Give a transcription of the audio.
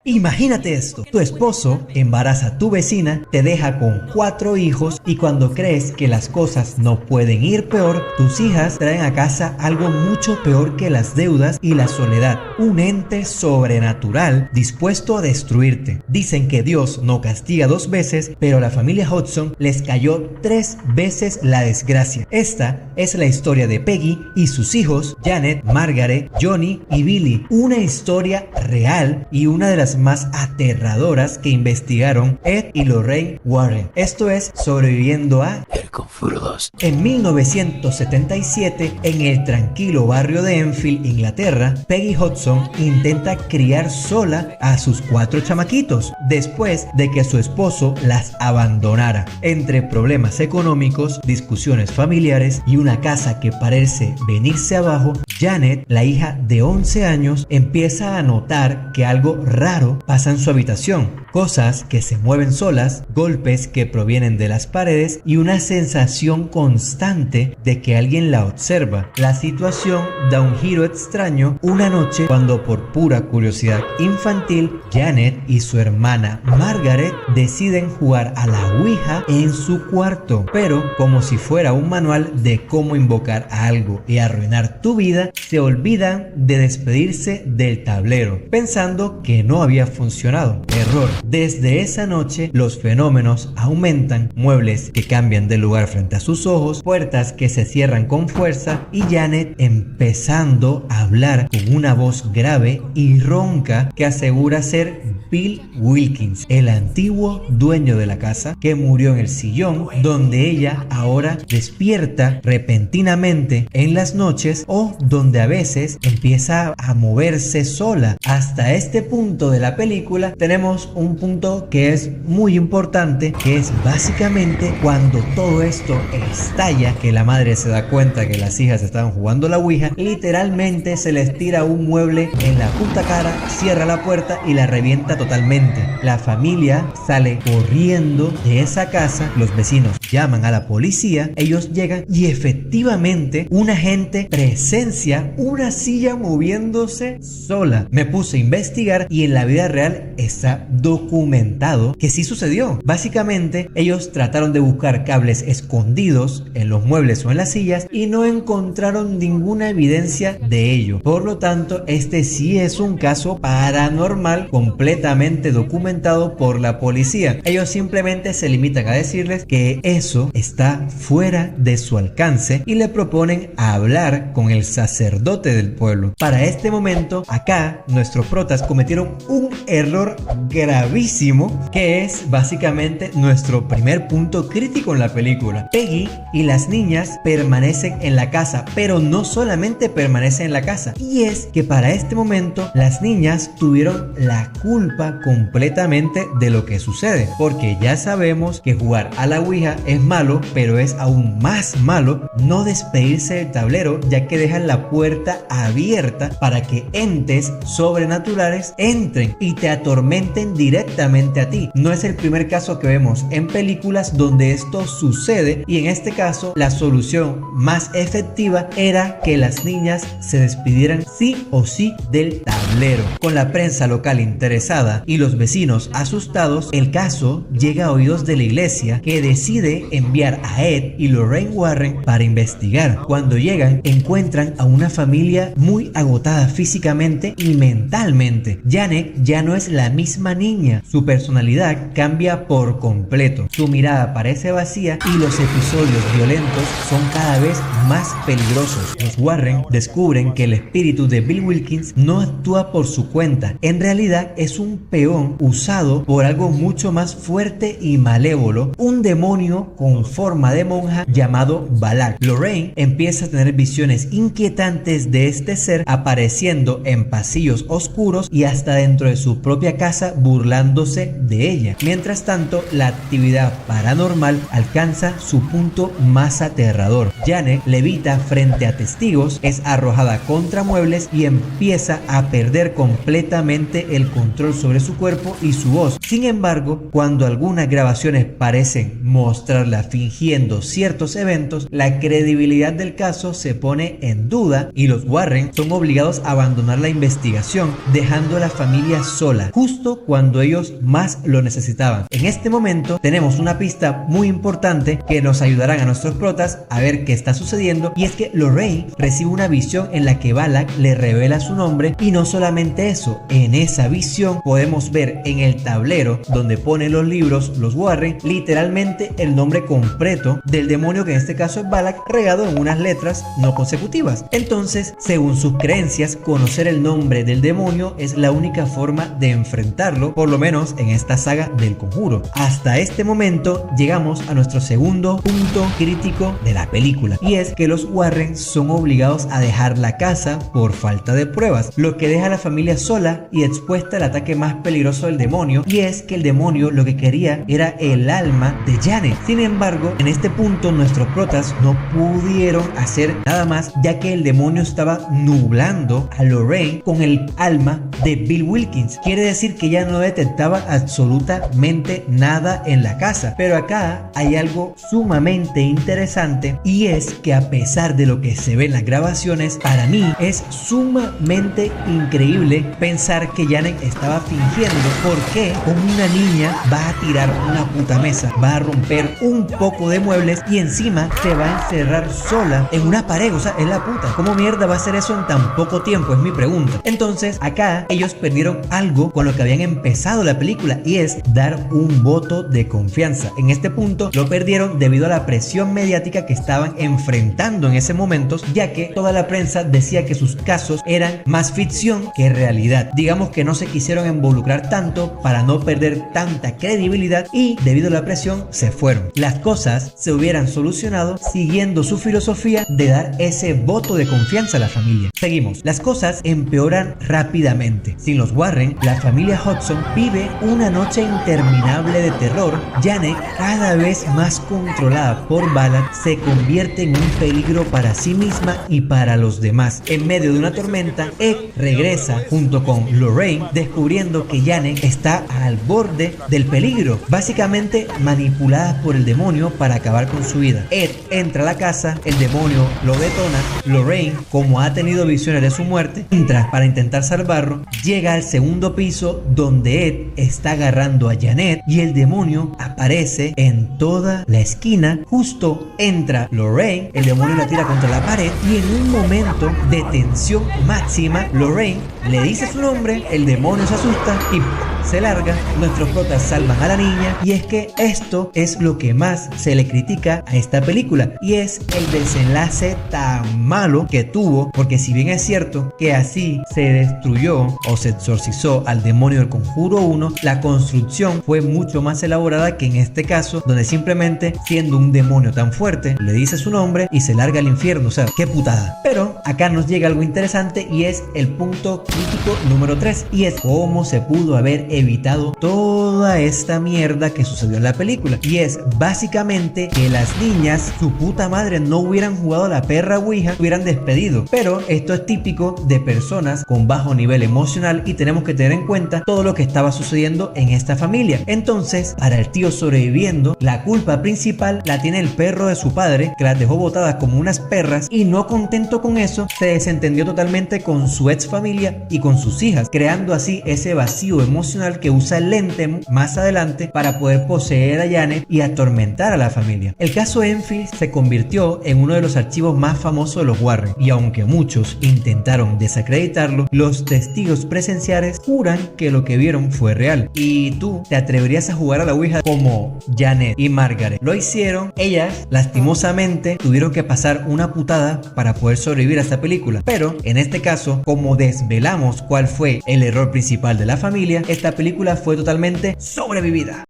Imagínate esto, tu esposo embaraza a tu vecina, te deja con 4 hijos y cuando crees que las cosas no pueden ir peor, tus hijas traen a casa algo mucho peor que las deudas y la soledad, un ente sobrenatural dispuesto a destruirte. Dicen que Dios no castiga 2 veces, pero a la familia Hudson les cayó 3 veces la desgracia. Esta es la historia de Peggy y sus hijos, Janet, Margaret, Johnny y Billy, una historia real y una de las más aterradoras que investigaron Ed y Lorraine Warren. Esto es Sobreviviendo a El Conjuro 2. En 1977, en el tranquilo barrio de Enfield, Inglaterra, Peggy Hudson intenta criar sola a sus 4 chamaquitos después de que su esposo las abandonara. Entre problemas económicos, discusiones familiares y una casa que parece venirse abajo, Janet, la hija de 11 años, empieza a notar que algo raro pasa en su habitación. Cosas que se mueven solas, golpes que provienen de las paredes y una sensación constante de que alguien la observa. La situación da un giro extraño una noche cuando, por pura curiosidad infantil, Janet y su hermana Margaret deciden jugar a la Ouija en su cuarto. Pero como si fuera un manual de cómo invocar a algo y arruinar tu vida, se olvidan de despedirse del tablero, pensando que no había funcionado. Error. Desde esa noche los fenómenos aumentan, muebles que cambian de lugar frente a sus ojos, puertas que se cierran con fuerza y Janet empezando a hablar con una voz grave y ronca que asegura ser Bill Wilkins, el antiguo dueño de la casa que murió en el sillón donde ella ahora despierta repentinamente en las noches o donde a veces empieza a moverse sola. Hasta este punto de la película tenemos un punto que es muy importante, que es básicamente cuando todo esto estalla, que la madre se da cuenta que las hijas estaban jugando la Ouija, literalmente se les tira un mueble en la puta cara, cierra la puerta y la revienta totalmente. La familia sale corriendo de esa casa, los vecinos llaman a la policía, ellos llegan y efectivamente un agente presencia una silla moviéndose sola. Me puse a investigar y en la vida real está documentado que sí sucedió. Básicamente ellos trataron de buscar cables escondidos en los muebles o en las sillas y no encontraron ninguna evidencia de ello. Por lo tanto, este sí es un caso paranormal completamente documentado por la policía. Ellos simplemente se limitan a decirles que eso está fuera de su alcance y le proponen hablar con el sacerdote del pueblo. Para este momento, acá nuestros protas cometieron un error gravísimo, que es básicamente nuestro primer punto crítico en la película. Peggy y las niñas permanecen en la casa, pero no solamente permanecen en la casa, y es que para este momento las niñas tuvieron la culpa completamente de lo que sucede, porque ya sabemos que jugar a la Ouija es malo, pero es aún más malo no despedirse del tablero, ya que dejan la puerta abierta para que entes sobrenaturales entren y te atormenten directamente a ti. No es el primer caso que vemos en películas donde esto sucede, y en este caso la solución más efectiva era que las niñas se despidieran sí o sí del tablero. Con la prensa local interesada y los vecinos asustados, el caso llega a oídos de la iglesia, que decide enviar a Ed y Lorraine Warren para investigar. Cuando llegan, encuentran a una familia muy agotada físicamente y mentalmente. Janet ya no es la misma niña, su personalidad cambia por completo, su mirada parece vacía y los episodios violentos son cada vez más peligrosos. Los Warren descubren que el espíritu de Bill Wilkins no actúa por su cuenta, en realidad es un peón usado por algo mucho más fuerte y malévolo, un demonio con forma de monja llamado Balak. Lorraine empieza a tener visiones inquietantes de este ser apareciendo en pasillos oscuros y hasta dentro de su propia casa burlando alejándose de ella. Mientras tanto, la actividad paranormal alcanza su punto más aterrador. Janet levita frente a testigos, es arrojada contra muebles y empieza a perder completamente el control sobre su cuerpo y su voz. Sin embargo, cuando algunas grabaciones parecen mostrarla fingiendo ciertos eventos, la credibilidad del caso se pone en duda y los Warren son obligados a abandonar la investigación, dejando a la familia sola, justo cuando ellos más lo necesitaban. En este momento tenemos una pista muy importante que nos ayudarán a nuestros protas a ver qué está sucediendo, y es que Lorraine recibe una visión en la que Balak le revela su nombre, y no solamente eso, en esa visión podemos ver en el tablero donde ponen los libros los Warren literalmente el nombre completo del demonio, que en este caso es Balak, regado en unas letras no consecutivas. Entonces, según sus creencias, conocer el nombre del demonio es la única forma de enfrentarlo, por lo menos en esta saga del Conjuro. Hasta este momento llegamos a nuestro segundo punto crítico de la película, y es que los Warren son obligados a dejar la casa por falta de pruebas, lo que deja a la familia sola y expuesta al ataque más peligroso del demonio, y es que el demonio lo que quería era el alma de Janet. Sin embargo, en este punto nuestros protas no pudieron hacer nada más, ya que el demonio estaba nublando a Lorraine con el alma de Bill Wilkins. Quiere decir que ya no detectaba absolutamente nada en la casa. Pero acá hay algo sumamente interesante, y es que a pesar de lo que se ve en las grabaciones, para mí es sumamente increíble pensar que Janet estaba fingiendo. Porque como una niña va a tirar una puta mesa, va a romper un poco de muebles y encima se va a encerrar sola en una pared? O sea, es la puta. ¿Cómo mierda va a hacer eso en tan poco tiempo? Es mi pregunta. Entonces, acá ellos perdieron algo con lo que habían empezado la película, y es dar un voto de confianza. En este punto lo perdieron debido a la presión mediática que estaban enfrentando en ese momento, ya que toda la prensa decía que sus casos eran más ficción que realidad. Digamos que no se quisieron involucrar tanto para no perder tanta credibilidad, y debido a la presión se fueron. Las cosas se hubieran solucionado siguiendo su filosofía de dar ese voto de confianza a la familia. Seguimos. Las cosas empeoran rápidamente. Sin los Warren, la familia Hudson vive una noche interminable de terror. Janet, cada vez más controlada por Balak, se convierte en un peligro para sí misma y para los demás. En medio de una tormenta, Ed regresa junto con Lorraine, descubriendo que Janet está al borde del peligro, básicamente manipulada por el demonio para acabar con su vida. Ed entra a la casa, el demonio lo detona. Lorraine, como ha tenido visiones de su muerte, entra para intentar salvarlo. Llega al segundo piso donde Ed está agarrando a Janet y el demonio aparece en toda la esquina. Justo entra Lorraine, el demonio la tira contra la pared y en un momento de tensión máxima, Lorraine le dice su nombre, el demonio se asusta y se larga. Nuestros protas salvan a la niña, y es que esto es lo que más se le critica a esta película, y es el desenlace tan malo que tuvo, porque si bien es cierto que así se destruyó o se exorcizó al demonio del Conjuro 1, la construcción fue mucho más elaborada que en este caso, donde simplemente siendo un demonio tan fuerte le dice su nombre y se larga al infierno. O sea, qué putada. Pero acá nos llega algo interesante, y es el punto crítico número 3, y es cómo se pudo haber evitado toda esta mierda que sucedió en la película, y es básicamente que las niñas, su puta madre, no hubieran jugado a la perra Ouija, hubieran despedido. Pero esto es típico de personas con bajo nivel emocional, y tenemos que tener en cuenta todo lo que estaba sucediendo en esta familia. Entonces, para el tío sobreviviendo, la culpa principal la tiene el perro de su padre, que las dejó botadas como unas perras, y no contento con eso, se desentendió totalmente con su ex familia y con sus hijas, creando así ese vacío emocional que usa el Lente más adelante para poder poseer a Janet y atormentar a la familia. El caso Enfield se convirtió en uno de los archivos más famosos de los Warren, y aunque muchos intentaron desacreditarlo, los testigos presenciales juran que lo que vieron fue real. ¿Y tú te atreverías a jugar a la Ouija como Janet y Margaret lo hicieron? Ellas lastimosamente tuvieron que pasar una putada para poder sobrevivir a esta película, pero en este caso, como desvelamos cuál fue el error principal de la familia, esta película fue totalmente sobrevivida.